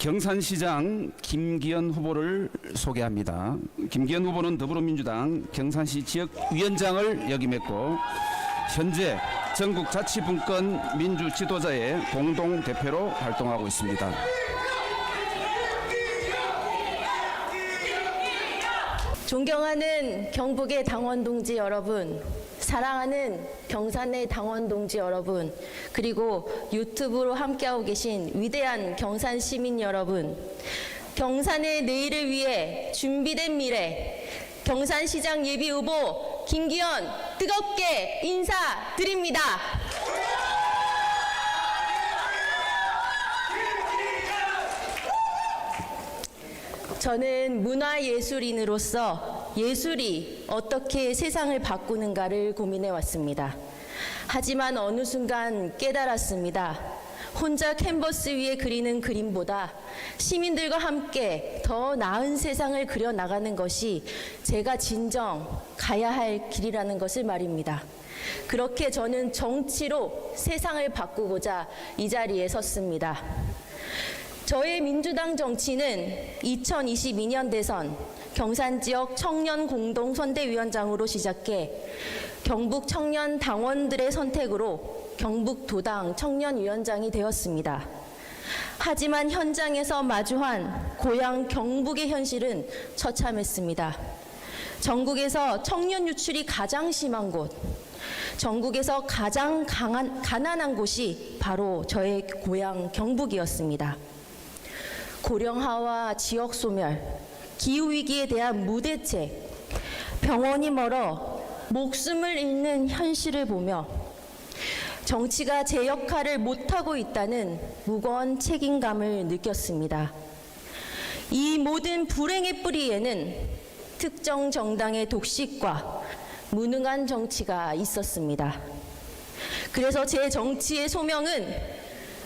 경산시장 김기현 후보를 소개합니다. 김기현 후보는 더불어민주당 경산시 지역위원장을 역임했고 현재 전국자치분권 민주지도자의 공동대표로 활동하고 있습니다. 존경하는 경북의 당원 동지 여러분, 사랑하는 경산의 당원 동지 여러분, 그리고 유튜브로 함께하고 계신 위대한 경산 시민 여러분, 경산의 내일을 위해 준비된 미래, 경산시장 예비후보 김기현 뜨겁게 인사드립니다. 저는 문화예술인으로서 예술이 어떻게 세상을 바꾸는가를 고민해 왔습니다. 하지만 어느 순간 깨달았습니다. 혼자 캔버스 위에 그리는 그림보다 시민들과 함께 더 나은 세상을 그려나가는 것이 제가 진정 가야 할 길이라는 것을 말입니다. 그렇게 저는 정치로 세상을 바꾸고자 이 자리에 섰습니다. 저의 민주당 정치는 2022년 대선 경산 지역 청년 공동선대위원장으로 시작해 경북 청년 당원들의 선택으로 경북도당 청년위원장이 되었습니다. 하지만 현장에서 마주한 고향 경북의 현실은 처참했습니다. 전국에서 청년 유출이 가장 심한 곳, 전국에서 가장 가난한 곳이 바로 저의 고향 경북이었습니다. 고령화와 지역 소멸, 기후위기에 대한 무대책, 병원이 멀어 목숨을 잃는 현실을 보며 정치가 제 역할을 못하고 있다는 무거운 책임감을 느꼈습니다. 이 모든 불행의 뿌리에는 특정 정당의 독식과 무능한 정치가 있었습니다. 그래서 제 정치의 소명은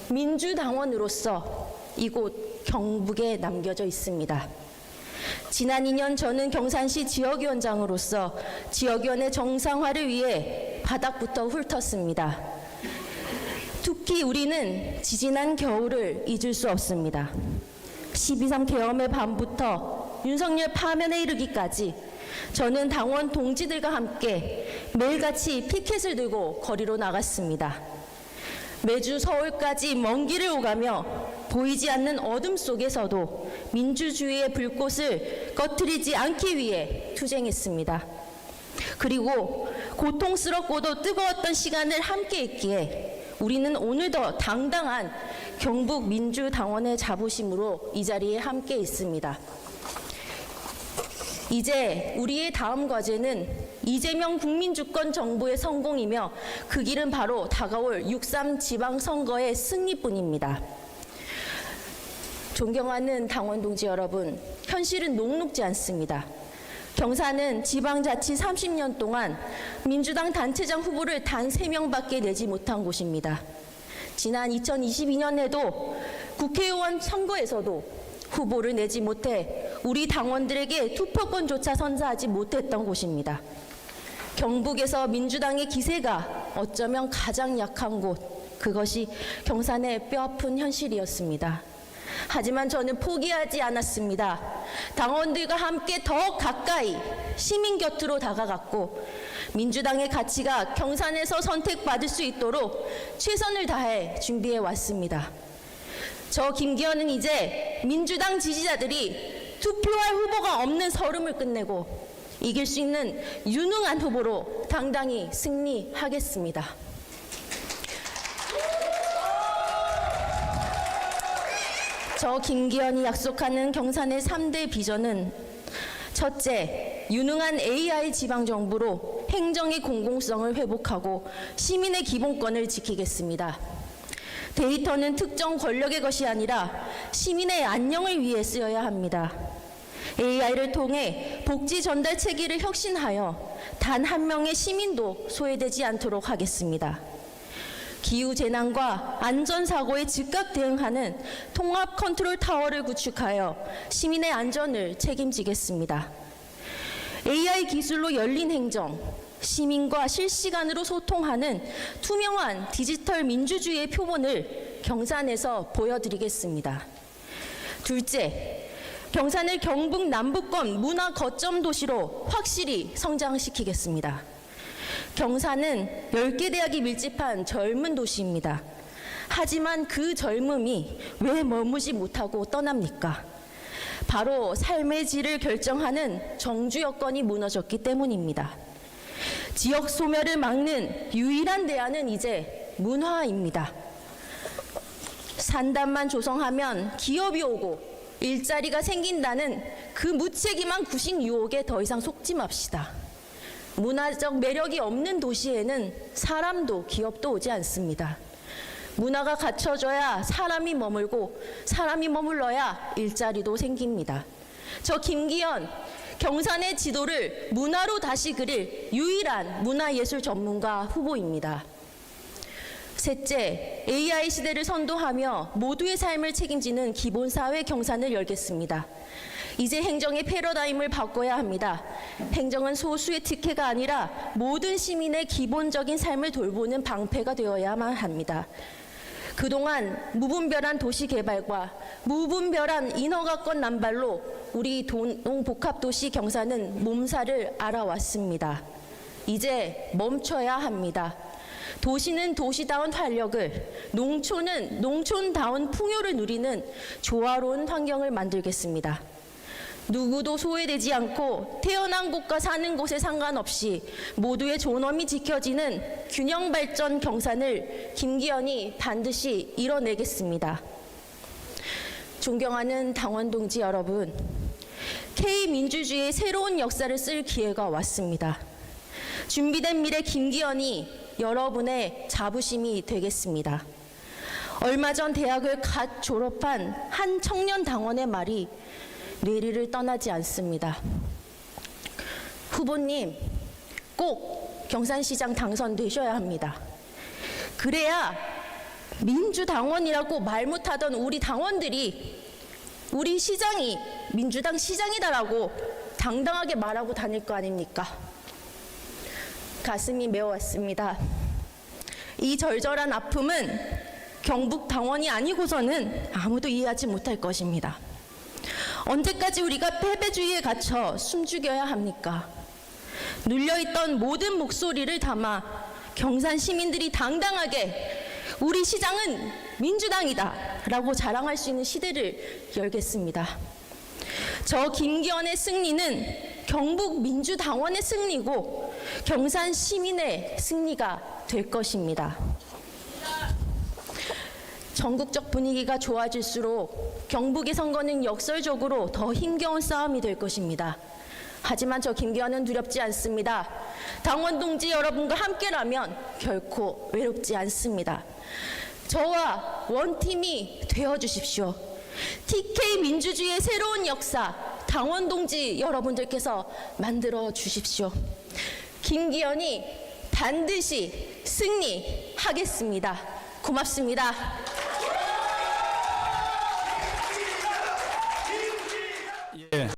민주당원으로서 이곳 경북에 남겨져 있습니다. 지난 2년 저는 경산시 지역위원장으로서 지역위원회 정상화를 위해 바닥부터 훑었습니다. 특히 우리는 지지난 겨울을 잊을 수 없습니다. 12.3 계엄의 밤부터 윤석열 파면에 이르기까지 저는 당원 동지들과 함께 매일같이 피켓을 들고 거리로 나갔습니다. 매주 서울까지 먼 길을 오가며 보이지 않는 어둠 속에서도 민주주의의 불꽃을 꺼트리지 않기 위해 투쟁했습니다. 그리고 고통스럽고도 뜨거웠던 시간을 함께 했기에 우리는 오늘도 당당한 경북 민주당원의 자부심으로 이 자리에 함께 있습니다. 이제 우리의 다음 과제는 이재명 국민주권 정부의 성공이며 그 길은 바로 다가올 6.3 지방선거의 승리뿐입니다. 존경하는 당원 동지 여러분, 현실은 녹록지 않습니다. 경산은 지방자치 30년 동안 민주당 단체장 후보를 단 3명밖에 내지 못한 곳입니다. 지난 2022년에도 국회의원 선거에서도 후보를 내지 못해 우리 당원들에게 투표권조차 선사하지 못했던 곳입니다. 경북에서 민주당의 기세가 어쩌면 가장 약한 곳, 그것이 경산의 뼈아픈 현실이었습니다. 하지만 저는 포기하지 않았습니다. 당원들과 함께 더 가까이 시민 곁으로 다가갔고 민주당의 가치가 경산에서 선택받을 수 있도록 최선을 다해 준비해 왔습니다. 저 김기현은 이제 민주당 지지자들이 투표할 후보가 없는 서름을 끝내고 이길 수 있는 유능한 후보로 당당히 승리하겠습니다. 저 김기현이 약속하는 경산의 3대 비전은 첫째, 유능한 AI 지방정부로 행정의 공공성을 회복하고 시민의 기본권을 지키겠습니다. 데이터는 특정 권력의 것이 아니라 시민의 안녕을 위해 쓰여야 합니다. AI를 통해 복지 전달 체계를 혁신하여 단 한 명의 시민도 소외되지 않도록 하겠습니다. 기후재난과 안전사고에 즉각 대응하는 통합 컨트롤 타워를 구축하여 시민의 안전을 책임지겠습니다. AI 기술로 열린 행정, 시민과 실시간으로 소통하는 투명한 디지털 민주주의의 표본을 경산에서 보여드리겠습니다. 둘째, 경산을 경북 남부권 문화 거점 도시로 확실히 성장시키겠습니다. 경산은 10개 대학이 밀집한 젊은 도시입니다. 하지만 그 젊음이 왜 머무지 못하고 떠납니까? 바로 삶의 질을 결정하는 정주 여건이 무너졌기 때문입니다. 지역 소멸을 막는 유일한 대안은 이제 문화입니다. 산단만 조성하면 기업이 오고 일자리가 생긴다는 그 무책임한 구식 유혹에 더 이상 속지 맙시다. 문화적 매력이 없는 도시에는 사람도 기업도 오지 않습니다. 문화가 갖춰져야 사람이 머물고 사람이 머물러야 일자리도 생깁니다. 저 김기현, 경산의 지도를 문화로 다시 그릴 유일한 문화예술 전문가 후보입니다. 셋째, AI 시대를 선도하며 모두의 삶을 책임지는 기본사회 경산을 열겠습니다. 이제 행정의 패러다임을 바꿔야 합니다. 행정은 소수의 특혜가 아니라 모든 시민의 기본적인 삶을 돌보는 방패가 되어야만 합니다. 그동안 무분별한 도시 개발과 무분별한 인허가권 남발로 우리 동복합도시 경산은 몸살을 앓아왔습니다. 이제 멈춰야 합니다. 도시는 도시다운 활력을, 농촌은 농촌다운 풍요를 누리는 조화로운 환경을 만들겠습니다. 누구도 소외되지 않고 태어난 곳과 사는 곳에 상관없이 모두의 존엄이 지켜지는 균형 발전 경산을 김기현이 반드시 이뤄내겠습니다. 존경하는 당원 동지 여러분, K민주주의의 새로운 역사를 쓸 기회가 왔습니다. 준비된 미래 김기현이 여러분의 자부심이 되겠습니다. 얼마 전 대학을 갓 졸업한 한 청년 당원의 말이 뇌리를 떠나지 않습니다. 후보님, 꼭 경산시장 당선되셔야 합니다. 그래야 민주당원이라고 말 못하던 우리 당원들이 우리 시장이 민주당 시장이다라고 당당하게 말하고 다닐 거 아닙니까? 가슴이 메어왔습니다. 이 절절한 아픔은 경북 당원이 아니고서는 아무도 이해하지 못할 것입니다. 언제까지 우리가 패배주의에 갇혀 숨죽여야 합니까? 눌려있던 모든 목소리를 담아 경산 시민들이 당당하게 우리 시장은 민주당이다 라고 자랑할 수 있는 시대를 열겠습니다. 저 김기현의 승리는 경북 민주당원의 승리고 경산 시민의 승리가 될 것입니다. 전국적 분위기가 좋아질수록 경북의 선거는 역설적으로 더 힘겨운 싸움이 될 것입니다. 하지만 저 김기현은 두렵지 않습니다. 당원 동지 여러분과 함께라면 결코 외롭지 않습니다. 저와 원팀이 되어주십시오. TK 민주주의의 새로운 역사, 당원 동지 여러분들께서 만들어 주십시오. 김기현이 반드시 승리하겠습니다. 고맙습니다.